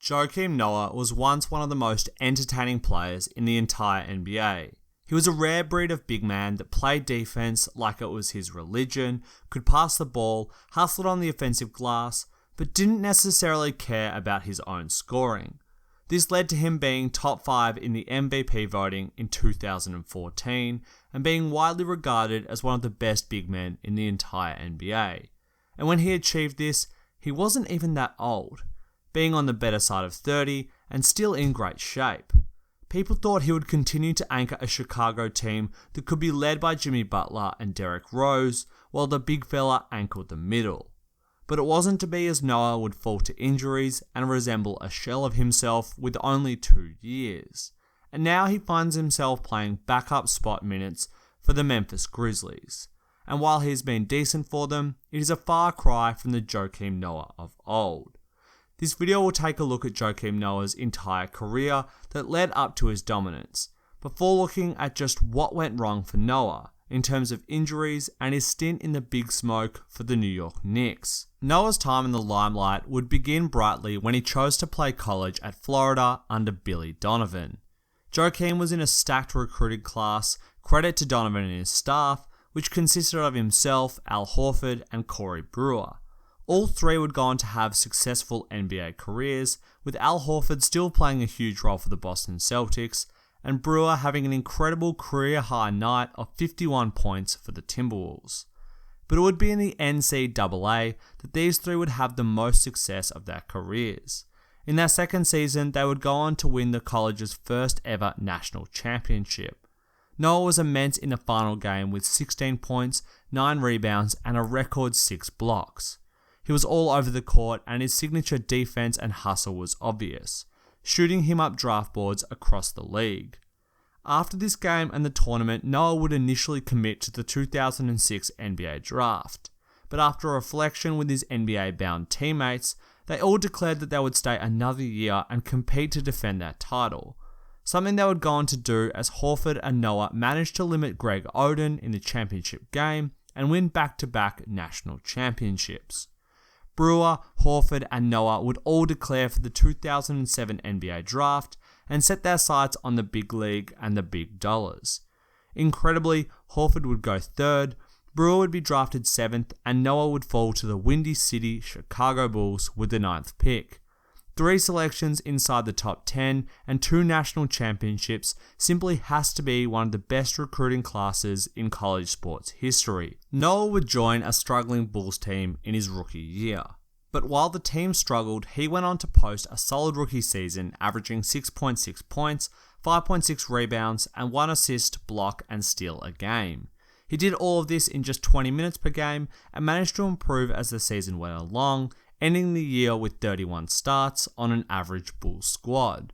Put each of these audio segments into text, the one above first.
Joakim Noah was once one of the most entertaining players in the entire NBA. He was a rare breed of big man that played defense like it was his religion, could pass the ball, hustled on the offensive glass, but didn't necessarily care about his own scoring. This led to him being top 5 in the MVP voting in 2014 and being widely regarded as one of the best big men in the entire NBA. And when he achieved this, he wasn't even that old, being on the better side of 30 and still in great shape. People thought he would continue to anchor a Chicago team that could be led by Jimmy Butler and Derrick Rose, while the big fella anchored the middle. But it wasn't to be, as Noah would fall to injuries and resemble a shell of himself with only 2 years. And now he finds himself playing backup spot minutes for the Memphis Grizzlies. And while he's been decent for them, it is a far cry from the Joakim Noah of old. This video will take a look at Joakim Noah's entire career that led up to his dominance, before looking at just what went wrong for Noah in terms of injuries and his stint in the Big Smoke for the New York Knicks. Noah's time in the limelight would begin brightly when he chose to play college at Florida under Billy Donovan. Joakim was in a stacked recruiting class, credit to Donovan and his staff, which consisted of himself, Al Horford, and Corey Brewer. All three would go on to have successful NBA careers, with Al Horford still playing a huge role for the Boston Celtics, and Brewer having an incredible career-high night of 51 points for the Timberwolves. But it would be in the NCAA that these three would have the most success of their careers. In their second season, they would go on to win the college's first ever national championship. Noah was immense in the final game with 16 points, 9 rebounds, and a record 6 blocks. He was all over the court, and his signature defense and hustle was obvious, shooting him up draft boards across the league. After this game and the tournament, Noah would initially commit to the 2006 NBA draft, but after a reflection with his NBA-bound teammates, they all declared that they would stay another year and compete to defend their title, something they would go on to do as Horford and Noah managed to limit Greg Oden in the championship game and win back-to-back national championships. Brewer, Horford, and Noah would all declare for the 2007 NBA draft and set their sights on the big league and the big dollars. Incredibly, Horford would go 3rd, Brewer would be drafted 7th, and Noah would fall to the Windy City Chicago Bulls with the 9th pick. 3 selections inside the top 10 and 2 national championships simply has to be one of the best recruiting classes in college sports history. Noah would join a struggling Bulls team in his rookie year. But while the team struggled, he went on to post a solid rookie season, averaging 6.6 points, 5.6 rebounds, and 1 assist, block, and steal a game. He did all of this in just 20 minutes per game and managed to improve as the season went along, ending the year with 31 starts on an average Bulls squad.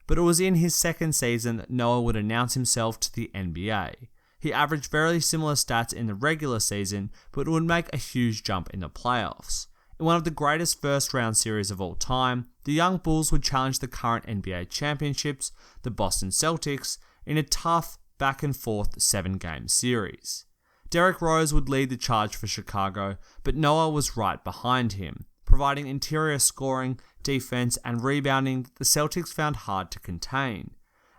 But it was in his second season that Noah would announce himself to the NBA. He averaged very similar stats in the regular season, but would make a huge jump in the playoffs. In one of the greatest first-round series of all time, the young Bulls would challenge the current NBA championships, the Boston Celtics, in a tough, back-and-forth 7-game series. Derrick Rose would lead the charge for Chicago, but Noah was right behind him, providing interior scoring, defense, and rebounding that the Celtics found hard to contain.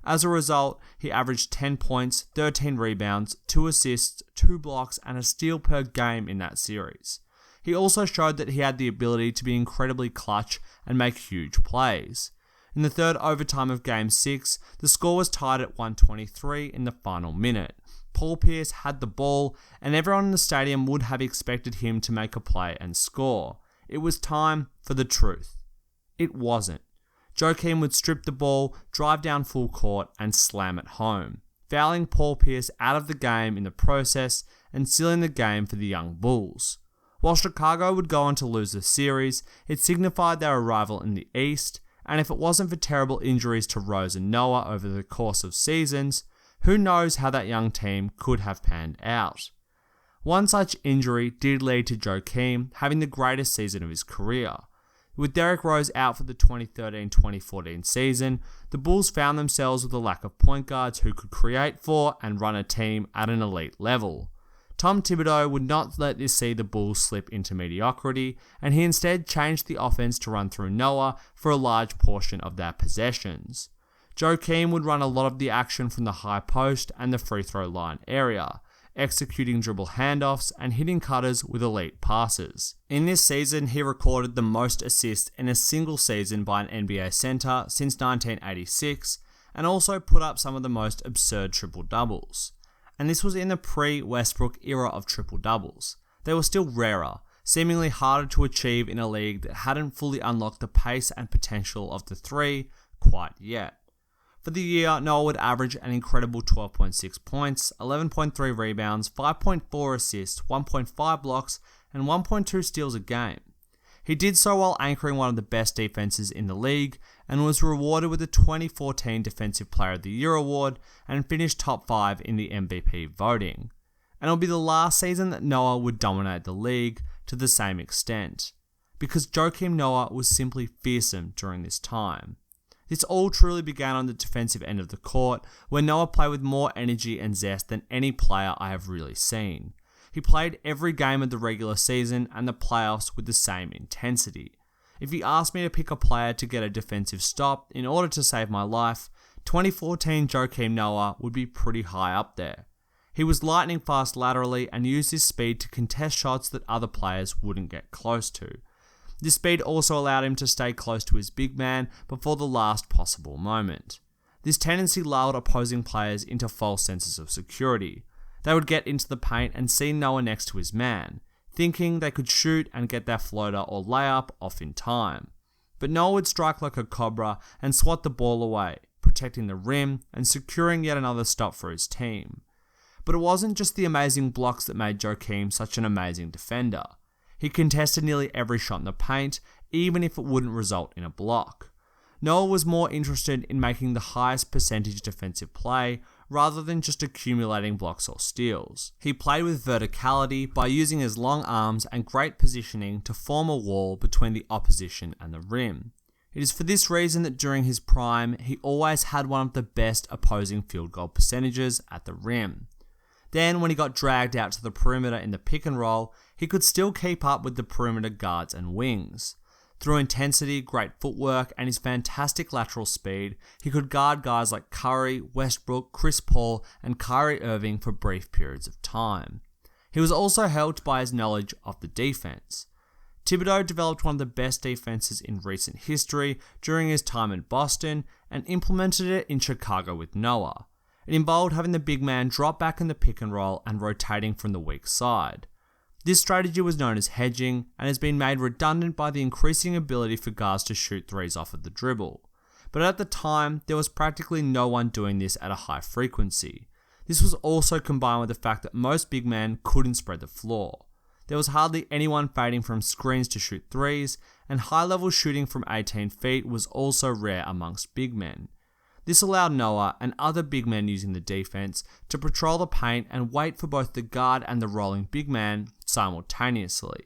As a result, he averaged 10 points, 13 rebounds, 2 assists, 2 blocks, and a steal per game in that series. He also showed that he had the ability to be incredibly clutch and make huge plays. In the third overtime of Game 6, the score was tied at 123 in the final minute. Paul Pierce had the ball, and everyone in the stadium would have expected him to make a play and score. It was time for the truth. It wasn't. Joakim would strip the ball, drive down full court, and slam it home, fouling Paul Pierce out of the game in the process and sealing the game for the young Bulls. While Chicago would go on to lose the series, it signified their arrival in the East, and if it wasn't for terrible injuries to Rose and Noah over the course of seasons, who knows how that young team could have panned out. One such injury did lead to Joakim having the greatest season of his career. With Derrick Rose out for the 2013-2014 season, the Bulls found themselves with a lack of point guards who could create for and run a team at an elite level. Tom Thibodeau would not let this see the Bulls slip into mediocrity, and he instead changed the offense to run through Noah for a large portion of their possessions. Joakim would run a lot of the action from the high post and the free throw line area, executing dribble handoffs and hitting cutters with elite passes. In this season, he recorded the most assists in a single season by an NBA center since 1986, and also put up some of the most absurd triple-doubles. And this was in the pre-Westbrook era of triple-doubles. They were still rarer, seemingly harder to achieve in a league that hadn't fully unlocked the pace and potential of the three quite yet. For the year, Noah would average an incredible 12.6 points, 11.3 rebounds, 5.4 assists, 1.5 blocks, and 1.2 steals a game. He did so while anchoring one of the best defenses in the league, and was rewarded with the 2014 Defensive Player of the Year award and finished top 5 in the MVP voting. And it'll be the last season that Noah would dominate the league to the same extent, because Joakim Noah was simply fearsome during this time. This all truly began on the defensive end of the court, where Noah played with more energy and zest than any player I have really seen. He played every game of the regular season and the playoffs with the same intensity. If you asked me to pick a player to get a defensive stop in order to save my life, 2014 Joakim Noah would be pretty high up there. He was lightning fast laterally and used his speed to contest shots that other players wouldn't get close to. This speed also allowed him to stay close to his big man before the last possible moment. This tendency lulled opposing players into false senses of security. They would get into the paint and see Noah next to his man, thinking they could shoot and get their floater or layup off in time. But Noah would strike like a cobra and swat the ball away, protecting the rim and securing yet another stop for his team. But it wasn't just the amazing blocks that made Joakim such an amazing defender. He contested nearly every shot in the paint, even if it wouldn't result in a block. Noah was more interested in making the highest percentage defensive play rather than just accumulating blocks or steals. He played with verticality by using his long arms and great positioning to form a wall between the opposition and the rim. It is for this reason that during his prime, he always had one of the best opposing field goal percentages at the rim. Then, when he got dragged out to the perimeter in the pick and roll, he could still keep up with the perimeter guards and wings. Through intensity, great footwork, and his fantastic lateral speed, he could guard guys like Curry, Westbrook, Chris Paul, and Kyrie Irving for brief periods of time. He was also helped by his knowledge of the defense. Thibodeau developed one of the best defenses in recent history during his time in Boston and implemented it in Chicago with Noah. It involved having the big man drop back in the pick and roll and rotating from the weak side. This strategy was known as hedging and has been made redundant by the increasing ability for guards to shoot threes off of the dribble. But at the time, there was practically no one doing this at a high frequency. This was also combined with the fact that most big men couldn't spread the floor. There was hardly anyone fading from screens to shoot threes, and high-level shooting from 18 feet was also rare amongst big men. This allowed Noah and other big men using the defense to patrol the paint and wait for both the guard and the rolling big man simultaneously.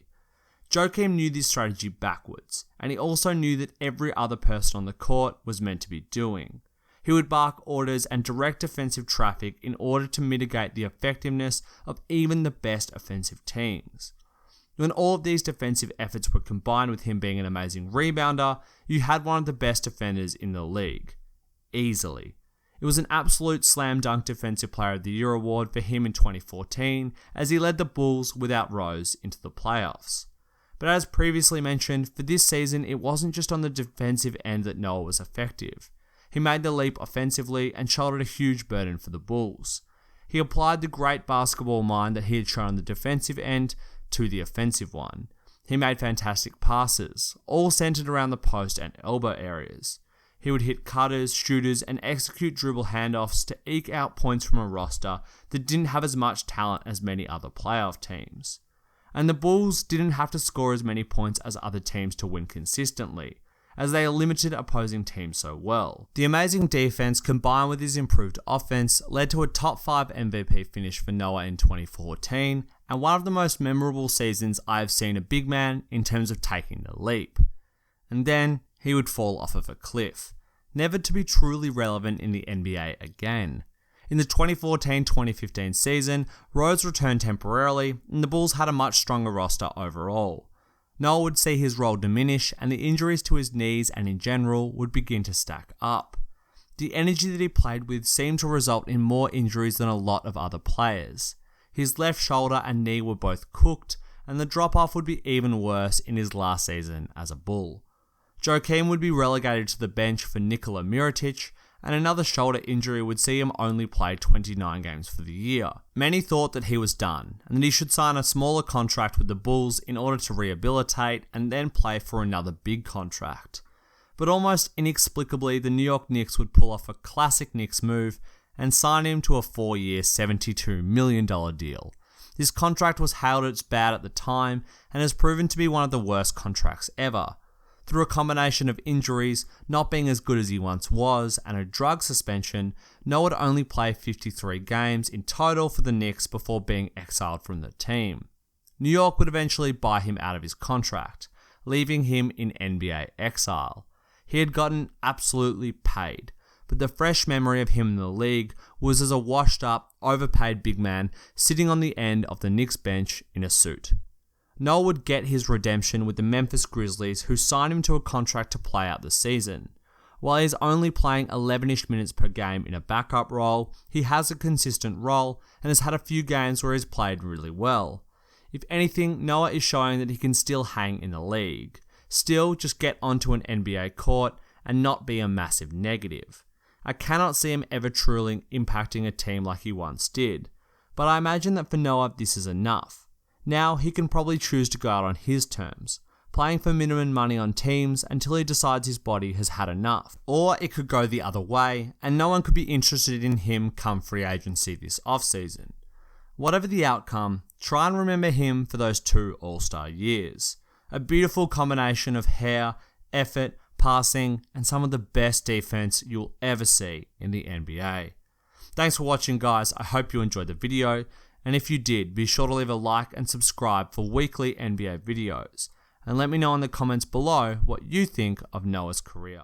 Joakim knew this strategy backwards, and he also knew that every other person on the court was meant to be doing. He would bark orders and direct defensive traffic in order to mitigate the effectiveness of even the best offensive teams. When all of these defensive efforts were combined with him being an amazing rebounder, you had one of the best defenders in the league. Easily. It was an absolute slam dunk Defensive Player of the Year award for him in 2014 as he led the Bulls without Rose into the playoffs. But as previously mentioned, for this season it wasn't just on the defensive end that Noah was effective. He made the leap offensively and shouldered a huge burden for the Bulls. He applied the great basketball mind that he had shown on the defensive end to the offensive one. He made fantastic passes, all centered around the post and elbow areas. He would hit cutters, shooters, and execute dribble handoffs to eke out points from a roster that didn't have as much talent as many other playoff teams. And the Bulls didn't have to score as many points as other teams to win consistently, as they limited opposing teams so well. The amazing defense combined with his improved offense led to a top 5 MVP finish for Noah in 2014, and one of the most memorable seasons I have seen a big man in terms of taking the leap. And then he would fall off of a cliff, never to be truly relevant in the NBA again. In the 2014-2015 season, Rose returned temporarily, and the Bulls had a much stronger roster overall. Noah would see his role diminish, and the injuries to his knees and in general would begin to stack up. The energy that he played with seemed to result in more injuries than a lot of other players. His left shoulder and knee were both cooked, and the drop-off would be even worse in his last season as a Bull. Joakim would be relegated to the bench for Nikola Mirotic, and another shoulder injury would see him only play 29 games for the year. Many thought that he was done, and that he should sign a smaller contract with the Bulls in order to rehabilitate and then play for another big contract. But almost inexplicably, the New York Knicks would pull off a classic Knicks move and sign him to a 4-year, $72 million deal. This contract was hailed as bad at the time and has proven to be one of the worst contracts ever. Through a combination of injuries, not being as good as he once was, and a drug suspension, Noah would only play 53 games in total for the Knicks before being exiled from the team. New York would eventually buy him out of his contract, leaving him in NBA exile. He had gotten absolutely paid, but the fresh memory of him in the league was as a washed up, overpaid big man sitting on the end of the Knicks bench in a suit. Noah would get his redemption with the Memphis Grizzlies, who signed him to a contract to play out the season. While he's only playing 11-ish minutes per game in a backup role, he has a consistent role and has had a few games where he's played really well. If anything, Noah is showing that he can still hang in the league. Still, just get onto an NBA court and not be a massive negative. I cannot see him ever truly impacting a team like he once did, but I imagine that for Noah this is enough. Now he can probably choose to go out on his terms, playing for minimum money on teams until he decides his body has had enough. Or it could go the other way, and no one could be interested in him come free agency this offseason. Whatever the outcome, try and remember him for those 2 All-Star years. A beautiful combination of hair, effort, passing, and some of the best defense you'll ever see in the NBA. Thanks for watching, guys. I hope you enjoyed the video. And if you did, be sure to leave a like and subscribe for weekly NBA videos. And let me know in the comments below what you think of Noah's career.